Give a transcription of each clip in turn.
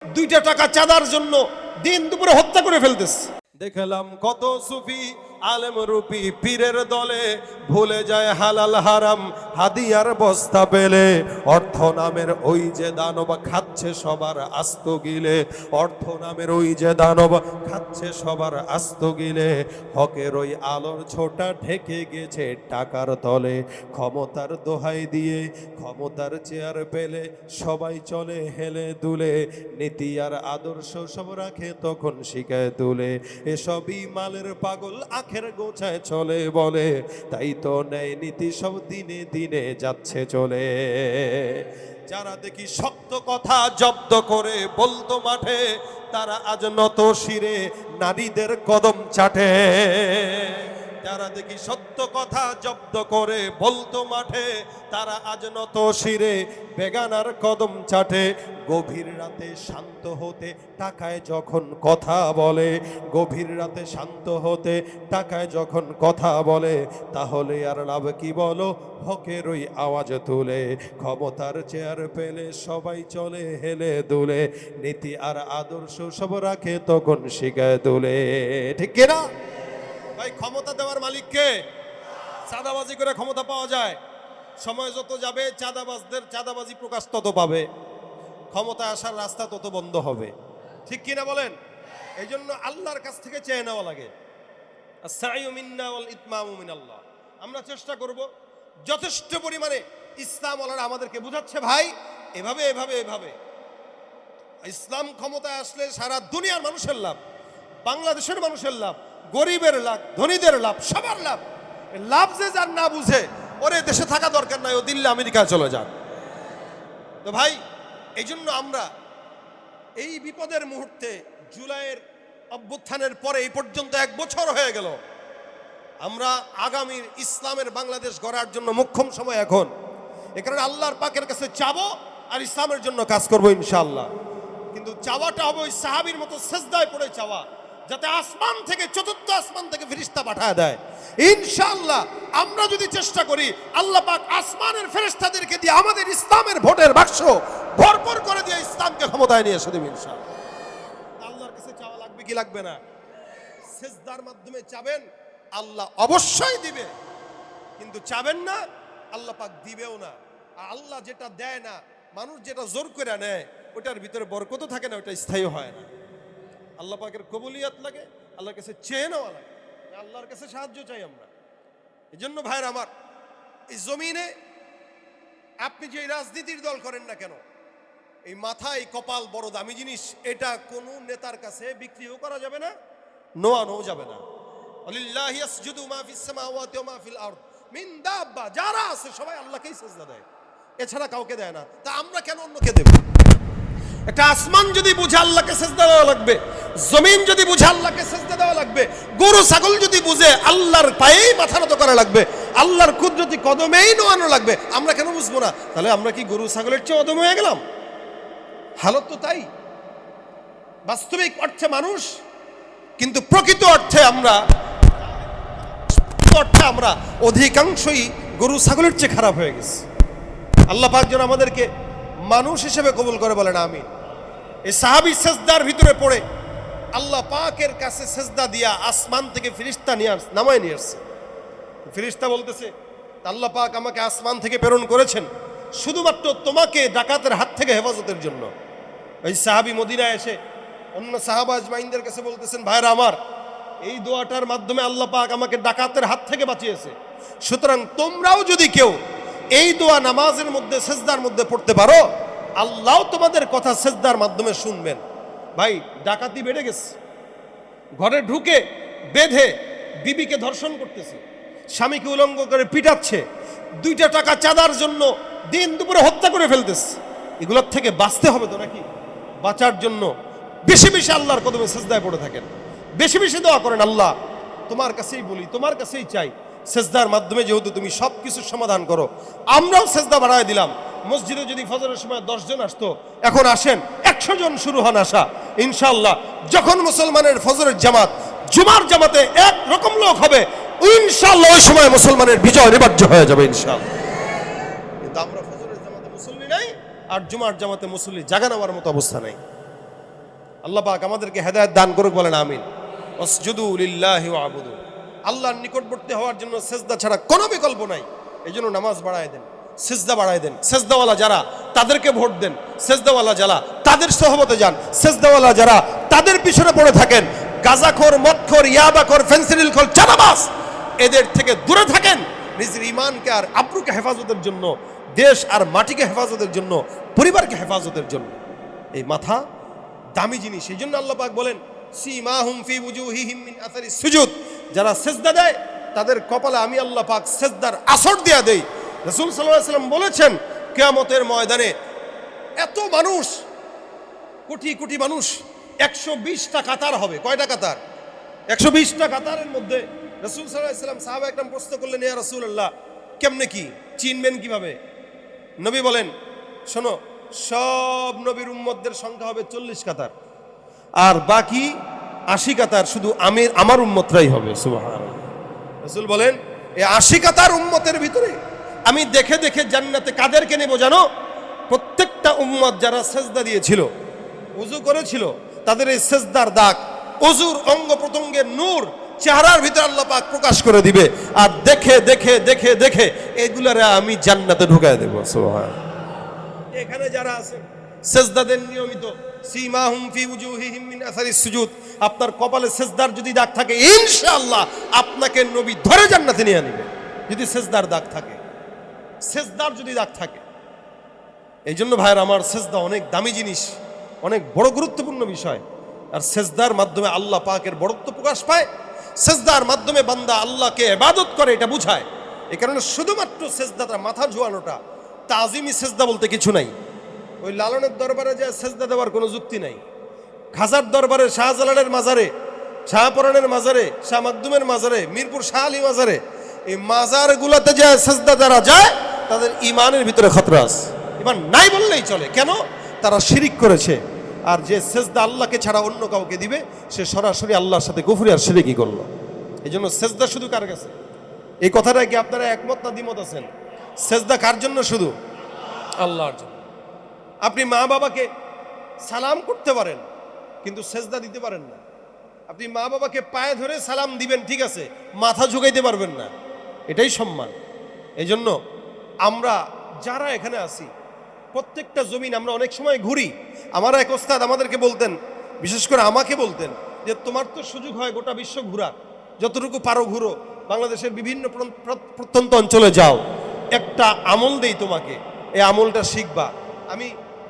2টা টাকা চাঁদার জন্য দিন দুপুরে হত্যা করে ফেলতেছে। দেখলাম কত সুফি আলেম রূপী পীরের দলে ভুলে যায় হালাল হারাম হাদিয়ার বস্তা পেলে। অর্থ নামের ওই যে দানব খাচ্ছে সবার আস্ত গিলে, অর্থ নামের ওই যে দানব খাচ্ছে সবার আস্ত গিলে। হকের ওই আলোর ছোটা ঢেকে গেছে টাকার তলে। ক্ষমতার দোহাই দিয়ে ক্ষমতার চেয়ার পেলে সবাই চলে হেলে দুলে। নীতি আর আদর্শ সব রাখে তখন শিখায় তুলে। এসবই মালের পাগল আখের গোছায় চলে বলে, তাই তো নেয় নীতি সব দিনে দিনে যাচ্ছে চলে। যারা দেখি শক্ত কথা জব্দ করে বলতো মাঠে, তারা আজ নত শিরে নারীদের কদম চাটে। যারা দেখি সত্য কথা জব্দ করে বলতো মাঠে, তারা আজ নত শিরে বেগানার কদম চাটে। গভীর রাতে শান্ত হতে টাকায় যখন কথা বলে, গভীর রাতে শান্ত হতে টাকায় যখন কথা বলে, তাহলে আর লাভ কি বলো হকের ওই আওয়াজ তুলে। ক্ষমতার চেয়ার পেলে সবাই চলে হেলে দুলে। নীতি আর আদর্শ সব রাখে তখন শিখায় তুলে। ঠিক কিনা ভাই? ক্ষমতা দেওয়ার মালিককে? চাঁদাবাজি করে ক্ষমতা পাওয়া যায়। সময় যত যাবে চাঁদাবাজদের চাঁদাবাজি প্রকাশ তত পাবে, ক্ষমতা আসার রাস্তা তত বন্ধ হবে। ঠিক কিনা বলেন? এই জন্য আল্লাহর কাছ থেকে চেয়ে নেওয়া লাগে। আস-সা'য়ু মিন্না ওয়াল ইতমামু মিনাল্লাহ। আমরা চেষ্টা করব যথেষ্ট পরিমাণে। ইসলাম ওয়ালারা আমাদেরকে বুঝাচ্ছে ভাই এভাবে এভাবে এভাবে। ইসলাম ক্ষমতায় আসলে সারা দুনিয়ার মানুষের লাভ, বাংলাদেশের মানুষের লাভ, গরিবের লাভ, ধনীদের লাভ, সবার লাভ। লাভ যে যার না বুঝে ওরে দেশে থাকা দরকার নাই, ও দিল্লি আমেরিকায় চলে যাক। তো ভাই এই জন্য আমরা এই বিপদের মুহূর্তে জুলাইয়ের অভ্যুত্থানের পরে এই পর্যন্ত 1 বছর হয়ে গেল, আমরা আগামীর ইসলামের বাংলাদেশ গড়ার জন্য মোক্ষম সময় এখন। এ কারণে আল্লাহর পাকের কাছে চাবো আর ইসলামের জন্য কাজ করবো ইনশাআল্লাহ। কিন্তু চাওয়াটা হবে ওই সাহাবীর মতো সেজদায় পড়ে চাওয়া, যাতে আসমান থেকে, চতুর্থ আসমান থেকে ফেরেশতা পাঠায় দেয় ইনশাআল্লাহ। আমরা যদি চেষ্টা করি আল্লাহ পাক আসমানের ফেরেশতাদেরকে দিয়ে আমাদের ইসলামের ভোটের বাক্স ভরপুর করে দিয়ে ইসলামকে ক্ষমতায় নিয়ে এসে দেবে ইনশাআল্লাহ। আল্লাহর কাছে চাওয়া লাগবে কি লাগবে না? সেজদার মাধ্যমে চাবেন, আল্লাহ অবশ্যই দিবে। কিন্তু চাবেন না, আল্লাহ পাক দিবেও না। আর আল্লাহ যেটা দেয় না, মানুষ যেটা জোর করে নেয়, ওটার ভিতরে বরকত থাকে না, ওটা স্থায়ী হয় না। আল্লাহ পাকের কবুলিয়াত লাগে, আল্লাহর কাছে চেয়ে নেওয়া লাগে, আল্লাহর কাছে সাহায্য চাই আমরা। এই জন্য ভাইরা আমার, এই জমিনে আপনি যে রাজনীতির দল করেন না কেন, এই মাথা এই কপাল বড় দামি জিনিস। এটা কোনো নেতার কাছে বিক্রিও করা যাবে না, নোয়ানো যাবে না। আলিল্লাহি ইয়াসজুদু মা ফিস সামাওয়াতি ওয়া মা ফিল আরদ মিন দাব্বা। যারা আছে সবাই আল্লাহকেই সিজদা দেয়, এছাড়া কাউকে দেয় না। তা আমরা কেন অন্যকে দেব? একটা আসমান যদি বুঝে আল্লাহকে সিজদা দেওয়া লাগবে, জমিন যদি বুঝে আল্লাহকে সিজদা দেওয়া লাগবে, গরু ছাগল যদি বুঝে আল্লাহর পায়েই মাথা নত করা লাগবে, আল্লাহর কুদরতি কদমেই নোয়ানো লাগবে, আমরা কেন বুঝবো না? তাহলে আমরা কি গরু ছাগলের চেয়ে অদম হয়ে গেলাম? হালত তো তাই। বাস্তবিক অর্থে মানুষ, কিন্তু প্রকৃত অর্থে আমরা অধিকাংশই গরু ছাগলের চেয়ে খারাপ হয়ে গেছে। আল্লাহ পাক যেন আমাদেরকে মানুষ হিসেবে কবুল করে, বলেন আমিন। এই সাহাবী সেজদার ভিতরে পড়ে আল্লাহ পাকের কাছে সেজদা দিয়া আসমান থেকে ফেরেশতা নামায় নিয়ে আসছে। ফেরেশতা বলতেছে, আল্লাহ পাক আমাকে আসমান থেকে প্রেরণ করেছেন শুধুমাত্র তোমাকে ডাকাতের হাত থেকে হেফাজতের জন্য। এই সাহাবী মদিনায় এসে অন্য সাহাবা আজমাইনদের কাছে বলতেছেন, ভাইরা আমার, এই দোয়াটার মাধ্যমে আল্লাহ পাক আমাকে ডাকাতের হাত থেকে বাঁচিয়েছে। সুতরাং তোমরাও যদি কেউ এই দোয়া নামাজের মধ্যে, সেজদার মধ্যে পড়তে পারো, আল্লাহ তোমাদের কথা সেজদার মাধ্যমে শুনবেন। ভাই ডাকাতি বেড়ে গেছে, ঘরে ঢুকে বেঁধে বিবিকে ধর্ষণ করতেছে, স্বামীকে উলঙ্গ করে পিটাচ্ছে, 2টা টাকা চাঁদার জন্য দিন দুপুরে হত্যা করে ফেলতেছে। এগুলোর থেকে বাঁচতে হবে তো নাকি? বাঁচার জন্য বেশি বেশি আল্লাহর কদমে সেজদায় পড়ে থাকেন, বেশি বেশি দোয়া করেন, আল্লাহ তোমার কাছেই বলি, তোমার কাছেই চাই। সেজদার মাধ্যমে যেহেতু তুমি সব কিছুর সমাধান করো, আমরাও সেজদা বাড়ায় দিলাম। মসজিদে যদি ফজরের সময় 10 জন আসতো, এখন আসেন 100 জন শুরু হন আসা ইনশাআল্লাহ। যখন মুসলমানের ফজরের জামাত জুমার জামাতে এক রকম লোক হবে ইনশাআল্লাহ, ওই সময় মুসলমানের বিজয় অনিবার্য হয়ে যাবে ইনশাআল্লাহ। কিন্তু আমরা ফজরের জামাতে মুসল্লি নাই, আর জুমার জামাতে মুসল্লি জাগা নেওয়ার মতো অবস্থা নাই। আল্লাহ পাক আমাদেরকে হেদায়েত দান করুক, বলেন আমিন। ওয়াসজুদু লিল্লাহি ওয়াবুদু। আল্লাহর নিকটবর্তী হওয়ার জন্য সেজদা ছাড়া কোনো বিকল্প নাই। এই জন্য নামাজ বাড়ায় দেন, সেজদা বাড়ায় দেন। সেজদাওয়ালা যারা তাদেরকে ভোট দেন, সেজদাওয়ালা যারা তাদের সহবতে যান, সেজদাওয়ালা যারা তাদের পিছনে পড়ে থাকেন। গাঁজাখোর, মদখোর, ইয়াবাখোর, ফেন্সিডিলখোর, চাঁদাবাজ এদের থেকে দূরে থাকেন। নিজের ঈমানকে আর আব্রুকে হেফাজতের জন্য, দেশ আর মাটিকে হেফাজতের জন্য, পরিবারকে হেফাজতের জন্য এই মাথা দামি জিনিস। এই জন্য আল্লাহ পাক বলেন সীমাহুম ফি উজুহিহিম মিন আসারিস সুজুদ, যারা সেজদা দেয় তাদের কপালে আমি আল্লাহ পাক সেজদার আসর দেয়া দেই। রাসূল সাল্লাল্লাহু আলাইহি ওয়াসাল্লাম বলেছেন কিয়ামতের ময়দানে এত মানুষ, কোটি কোটি মানুষ, 120টা কাতার হবে। কয়টা কাতার? 120টা কাতারের মধ্যে রাসূল সাল্লাল্লাহু আলাইহি ওয়াসাল্লাম সাহাবা একরাম প্রশ্ন করলেন, ইয়া রাসূলুল্লাহ কেমনে কি চিনবেন কিভাবে? নবী বলেন, শোনো, সব নবীর উম্মতদের সংখ্যা হবে 40 কাতার, আর বাকি 80 কাতার শুধু আমার উম্মতরাই হবে। সুবহানাল্লাহ। রাসূল বলেন এই 80 কাতার উম্মতের ভিতরে আমি দেখে দেখে জান্নাতে কাদেরকে নেব জানো? প্রত্যেকটা উম্মত যারা সেজদা দিয়েছিল, ওযু করেছিল, তাদের এই সেজদার দাগ, ওযুর অঙ্গ প্রত্যঙ্গের নূর চেহারার ভিতরে আল্লাহ পাক প্রকাশ করে দিবে। আর দেখে দেখে দেখে দেখে এগুলারে আমি জান্নাতে ঢুকায় দেব। সুবহানাল্লাহ। এখানে যারা আছেন সেজদা দেন নিয়মিত, সীমাহুম ফি উজুহিহিম মিন আসারিস সুজুদ, আপনার কপালে সেজদার যদি দাগ থাকে ইনশাআল্লাহ আপনাকে নবী ধরে জান্নাতে নিয়ে নেবে। যদি সেজদার দাগ থাকে, সেজদার যদি দাগ থাকে। এই জন্য ভাইয়ের আমার, সেজদা অনেক দামি জিনিস, অনেক বড় গুরুত্বপূর্ণ বিষয়। আর সেজদার মাধ্যমে আল্লাহ পাকের বড়ত্ব প্রকাশ পায়। সেজদার মাধ্যমে বান্দা আল্লাহকে ইবাদত করে, এটা বুঝায়। এই কারণে শুধুমাত্র সেজদাটা, মাথা ঝুয়ানোটা, তাজিমি সেজদা বলতে কিছু নাই। ওই লালনের দরবারে যে সেজদা দেওয়ার কোনো যুক্তি নাই। খাজার দরবারে, শাহজালালের মাজারে, শাহপরানের মাজারে, শাহ মাকদুমের মাজারে, মিরপুর শাহ আলী মাজারে, এই মাজারগুলোতে যে সেজদা যারা যায় তাদের ইমানের ভিতরে খতরা আছে। ইমান নাই বললেই চলে। কেন? তারা শিরিক করেছে। আর যে সেজদা আল্লাহকে ছাড়া অন্য কাউকে দিবে সে সরাসরি আল্লাহর সাথে কুফরি আর শিরকি করলো। এই জন্য সেজদা শুধু কার কাছে? এই কথাটা কি আপনারা একমত না দ্বিমত আছেন? সেজদা কার জন্য? শুধু আল্লাহর জন্য। আপনি মা বাবাকে সালাম করতে পারেন কিন্তু সেজদা দিতে পারেন না। আপনি মা বাবাকে পায়ে ধরে সালাম দিবেন, ঠিক আছে, মাথা ঝুঁকাইতে পারবেন না। এটাই সম্মান। এই জন্য আমরা যারা এখানে আছি প্রত্যেকটা জমিন আমরা অনেক সময় ঘুরি। আমার এক ওস্তাদ আমাদেরকে বলতেন, বিশেষ করে আমাকে বলতেন, যে তোমার তো সুযোগ হয় গোটা বিশ্ব ঘোরার, যতটুকু পারো ঘুরো, বাংলাদেশের বিভিন্ন প্রত্যন্ত অঞ্চলে যাও, একটা আমল দেই তোমাকে, এই আমলটা শিখবা। আমি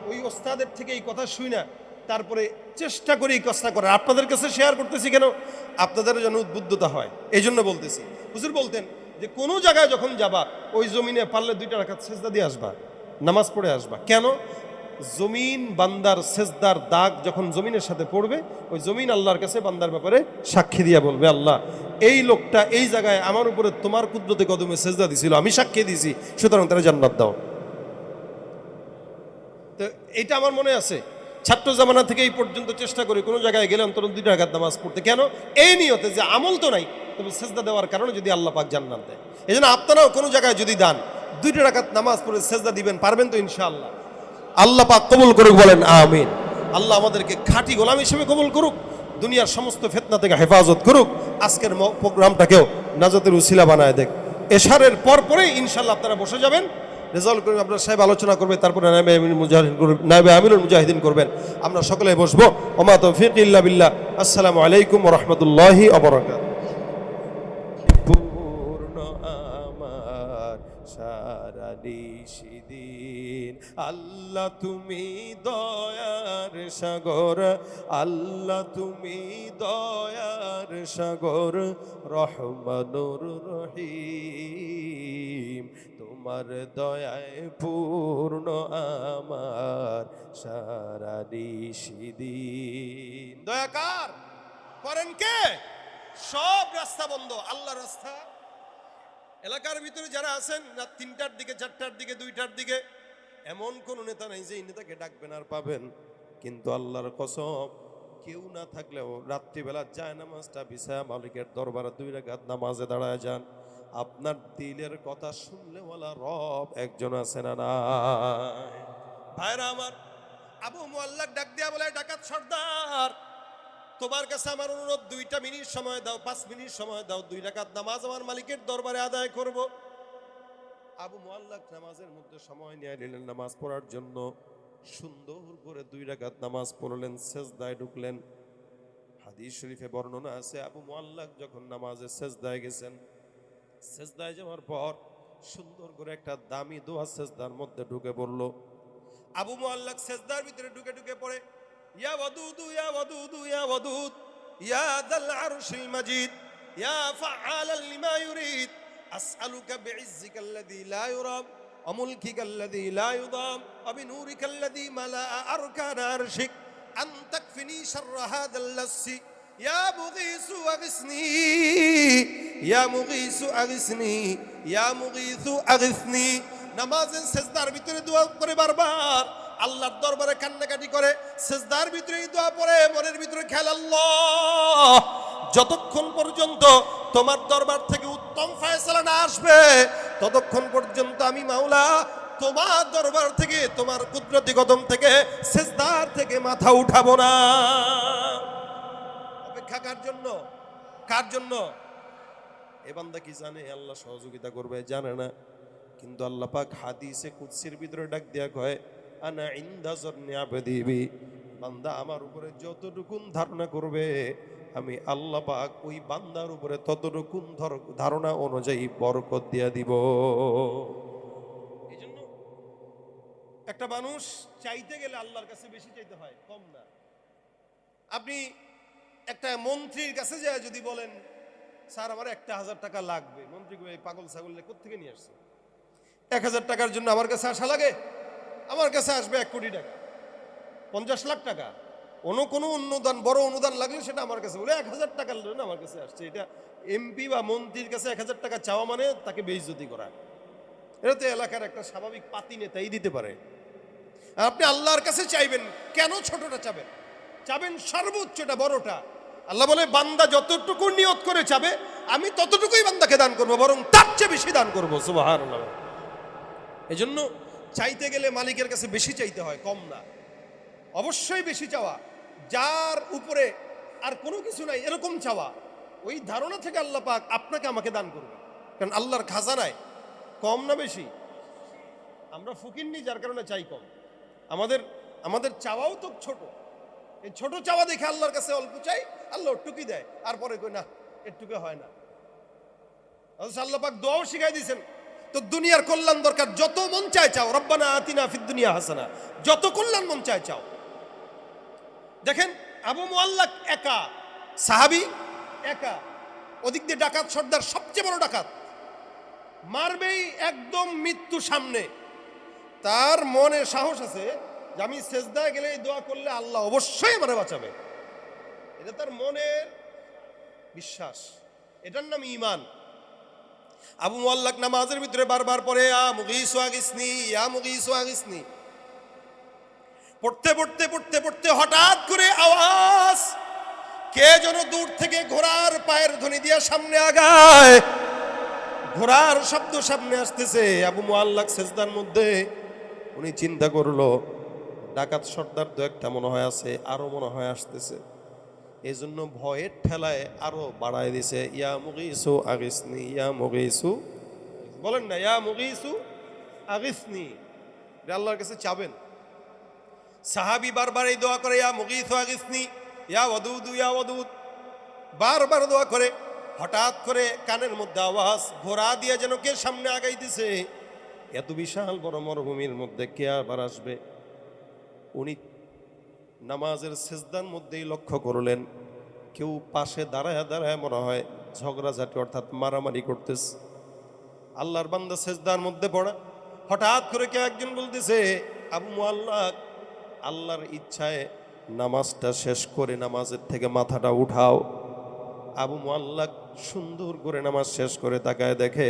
ওই ওস্তাদের থেকে এই কথা শুই না, তারপরে চেষ্টা করি এই কাজটা করার। আপনাদের কাছে শেয়ার করতেছি কেন? আপনাদেরও যেন উদ্বুদ্ধতা হয়, এই জন্য বলতেছি। হুজুর বলতেন যে কোনো জায়গায় যখন যাবা ওই জমিনে পারলে 2টা রাকাত সেজদা দিয়ে আসবা, নামাজ পড়ে আসবা। কেন? জমিন বান্দার সেজদার দাগ যখন জমিনের সাথে পড়বে, ওই জমিন আল্লাহর কাছে বান্দার ব্যাপারে সাক্ষী দিয়ে বলবে, আল্লাহ এই লোকটা এই জায়গায় আমার উপরে তোমার কুদরতে কদমে সেজদা দিছিল, আমি সাক্ষী দিয়েছি, সুতরাং তারা জান্নাত দাও। তো এইটা আমার মনে আছে। ছাত্র জামানা থেকে এই পর্যন্ত চেষ্টা করি কোনো জায়গায় গেলে অন্তত 2 রাকাত নামাজ পড়তে। কেন? এই নিয়তে যে আমল তো নাই, তবে সেজদা দেওয়ার কারণে যদি আল্লাহ পাক জান্নাত দেয়। এই জন্য আপনারাও কোনো জায়গায় যদি দান 2 রাকাত নামাজ পড়ে সেজদা দিবেন, পারবেন তো ইনশাআল্লাহ? আল্লাহ পাক কবুল করুক, বলেন আমিন। আল্লাহ আমাদেরকে খাঁটি গোলাম হিসেবে কবুল করুক, দুনিয়ার সমস্ত ফিতনা থেকে হেফাজত করুক, আজকের প্রোগ্রামটাকেও নাজাতের উসিলা বানায় দেখ। এশারের পরেই ইনশাআল্লাহ আপনারা বসে যাবেন, রেজাল্ট করবেন, আপনার সাহেব আলোচনা করবে, তারপরে নায়েবে আমিরুল মুজাহিদিন করবেন, আমরা সকলে বসবো। ওমা তৌফিক ইল্লা বিল্লাহ। আসসালামু আলাইকুম ওয়া রাহমাতুল্লাহি ওয়া বারাকাতুহু। পূর্ণ আমার সারা নিশিদিন, আল্লাহ তুমি দয়ার সাগর, আল্লাহ তুমি দয়ার সাগর, রহমানুর রহিম, তোমার দয়ায় পূর্ণ আমার সারা নিশিদিন। দয়া কার করেন কে? সব রাস্তা বন্ধ, আল্লাহ রাস্তা। এলাকার ভিতরে যারা আছেন, রাত 3টার দিকে, 4টার দিকে, 2টার দিকে, এমন কোন নেতা নাই যে এই নেতাকে ডাকবেন আর পাবেন। কিন্তু আল্লাহর কসম, কেউ না থাকলেও রাত্রিবেলা যায় নামাজটা বিছায়া মালিকের দরবারে 2 রাকাত নামাজে দাঁড়ায় যান। আপনার দিলের কথা শুনলে ওয়ালা রব একজন আছে না নাই? ভাইরা আমার, আবু মুআল্লাক ডাক দিয়া বলে, ডাকাত সর্দার, তোমার কাছে আমার অনুরোধ, 2টা মিনিট সময় দাও, 5 মিনিট সময় দাও, 2 রাকাত নামাজ আমার মালিকের দরবারে আদায় করব। আবু মুআল্লাক নামাজের মধ্যে সময় নিয়ে নিলেন নামাজ পড়ার জন্য। সুন্দর করে 2 রাকাত নামাজ পড়লেন, সেজদায় ঢুকলেন। হাদিস শরীফে বর্ণনা আছে, আবু মুআল্লাক যখন নামাজে সেজদায় গেছেন, সেজদায় যাওয়ার পর সুন্দর করে একটা দামি দোয়া সেজদার মধ্যে ঢুকে পড়লো। আবু মুআল্লাক সেজদার ভিতরে ঢুকে ঢুকে পড়ে, ইয়া ওয়াদুদু ইয়া ওয়াদুদু ইয়া ওয়াদুদ ইয়া যাল আরশিল মাজিদ ইয়া ফাআলাল লিমা ইউরিদ আসআলুকা বিইজ্জিকাল্লাযী লা ইউরাম ওয়া মুলকিকাল্লাযী লা ইউদাম ওয়া বিনূরিকাল্লাযী মালাআ আরকানা আরশিক আন তাকফিনি শাররা হাযাল লাসসি ইয়া মুগীসু আগিসনি ইয়া মুগীসু আগিসনি ইয়া মুগীসু আগিসনি। নামাজের সেজদার ভিতরে দোয়া করে বারবার আল্লাহর দরবারে কান্নাকাটি করে, সেজদার ভিতরে দোয়া পড়ে, মনের ভিতরে খেয়াল, আল্লাহ যতক্ষণ পর্যন্ত তোমার দরবার থেকে উত্তম ফয়সালা না আসবে ততক্ষণ পর্যন্ত আমি মাওলা তোমার দরবার থেকে, তোমার কুদরতি কদম থেকে, সেজদার থেকে মাথা উঠাবো না। অপেক্ষা কার জন্য? কার জন্য? এ বান্দা কি জানে আল্লাহ সহযোগিতা করবে? জানে না। কিন্তু আল্লাহ পাক হাদিসে কুদসির ভিতরে ডাক দিয়া কয়, আনা ইনদা যন্নি আবদি বি, বান্দা আমার উপরে যতটুকুন ধারণা করবে আমি আল্লাহ পাক ওই বান্দার উপরে ততটুকুন ধারণা অনুযায়ী বরকত দিয়া দিব। এইজন্য একটা মানুষ চাইতে গেলে আল্লাহর কাছে বেশি চাইতে হয়, কম না। আপনি একটা মন্ত্রীর কাছে যায় যদি বলেন, স্যার আমার 1000 টাকা লাগবে, মন্ত্রী এই পাগল ছাগল কোত্থেকে নিয়ে আসছে? 1000 টাকার জন্য আমার কাছে আসা লাগে? আমার কাছে আসবে 1 কোটি টাকা, 50 লাখ টাকা, কোনো অনুদান, বড় অনুদান লাগলে সেটা আমার কাছে বলে 1000 টাকার জন্য আমার কাছে আসছে। এটা এমপি বা মন্ত্রীর কাছে 1000 টাকা চাওয়া মানে তাকে বেইজ্জতি করা। এটা তো এলাকার একটা স্বাভাবিক পাতি নেতাই দিতে পারে। আপনি আল্লাহর কাছে চাইবেন, কেন ছোটটা চাবেন? চাবেন সর্বোচ্চটা, বড়টা। আল্লাহ বলে, বান্দা যতটুকু নিয়ত করে চাবে আমি ততটুকুই বান্দাকে দান করবো, বরং তার চেয়ে বেশি দান করবো। সুবহানাল্লাহ। এজন্য চাইতে গেলে মালিকের কাছে বেশি চাইতে হয়, কম না। অবশ্যই বেশি চাওয়া, যার উপরে আর কোনো কিছু নাই এরকম চাওয়া, ওই ধারণা থেকে আল্লাহ পাক আপনাকে আমাকে দান করবে। কারণ আল্লাহর খাজানায় কম না বেশি? আমরা ফকিন্নি, যার কারণে চাই কম। আমাদের চাওয়াও তো ছোট। এই ছোট চাওয়া দেখে আল্লাহর কাছে অল্প চাই, আল্লাহ টুকি দেয়, আর পরে কই না এটুকু হয় না। আল্লাহ পাক দোয়াও শিখাই দিয়েছেন, তো দুনিয়ার কল্যাণ দরকার, যত মন চায় চাও, রব্বানা আতিনা ফিদ দুনিয়া হাসানা, যত কল্যাণ মন চায় চাও। দেখেন আবু মুআল্লাক একা, সাহাবী একা, ওদিক দিয়ে ডাকাত সর্দার, সবচেয়ে বড় ডাকাত, মারবেই একদম মৃত্যু সামনে। তার মনে সাহস আছে যে আমি সেজদায় গেলে দোয়া করলে আল্লাহ অবশ্যই আমারে বাঁচাবে। এটা তার মনের বিশ্বাস, এটার নাম ঈমান। আবু মুআল্লাক নামাজের ভিতরে বারবার পড়ে, ইয়া মুগীসু আগিসনি ইয়া মুগীসু আগিসনি। পড়তে পড়তে পড়তে পড়তে হঠাৎ করে আওয়াজ, কে যেন দূর থেকে ঘোড়ার পায়ের ধ্বনি দিয়ে সামনে আগায়, ঘোড়ার শব্দ সামনে আসতেছে। আবু মুআল্লাক সেজদার মধ্যে, উনি চিন্তা করলো ডাকাত সর্দার তো একটা মনে হয় আছে, আরো মনে হয় আসতেছে। এই জন্য ভয়ের ঠেলায় আরো বাড়ায় দিছে, ইয়া মুগীসু আগিসনি ইয়া মুগীসু। বলেন না ইয়া মুগীসু আগিসনি, আল্লাহর কাছে চাবেন। সাহাবী বারবার এই দোয়া করে, ইয়া মুগীসু আগিসনি ইয়া ওয়াদুদ ইয়া ওয়াদুদ, বারবার দোয়া করে। হঠাৎ করে কানের মধ্যে আওয়াজ, ঘোড়া দিয়ে যেন কে সামনে আগাইতেছে। এত বিশাল বড় মরুভূমির মধ্যে কে আবার আসবে? উনি নামাজের সেজদার মধ্যেই লক্ষ্য করলেন, কেউ পাশে দাঁড়ায় দাঁড়ায় মনে হয় ঝগড়াঝাটি অর্থাৎ মারামারি করতেছে। আল্লাহর বান্দা সেজদার মধ্যে পড়া, হঠাৎ করে কেউ একজন বলতেছে, আবু মুআল্লাক আল্লাহর ইচ্ছায় নামাজটা শেষ করে নামাজের থেকে মাথাটা উঠাও। আবু মুআল্লাক সুন্দর করে নামাজ শেষ করে তাকায় দেখে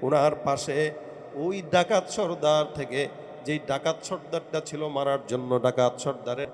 ওনার পাশে ওই ডাকাত সর্দার থেকে, যেই ডাকাত সর্দারটা ছিল মারার জন্য ডাকাত সর্দারের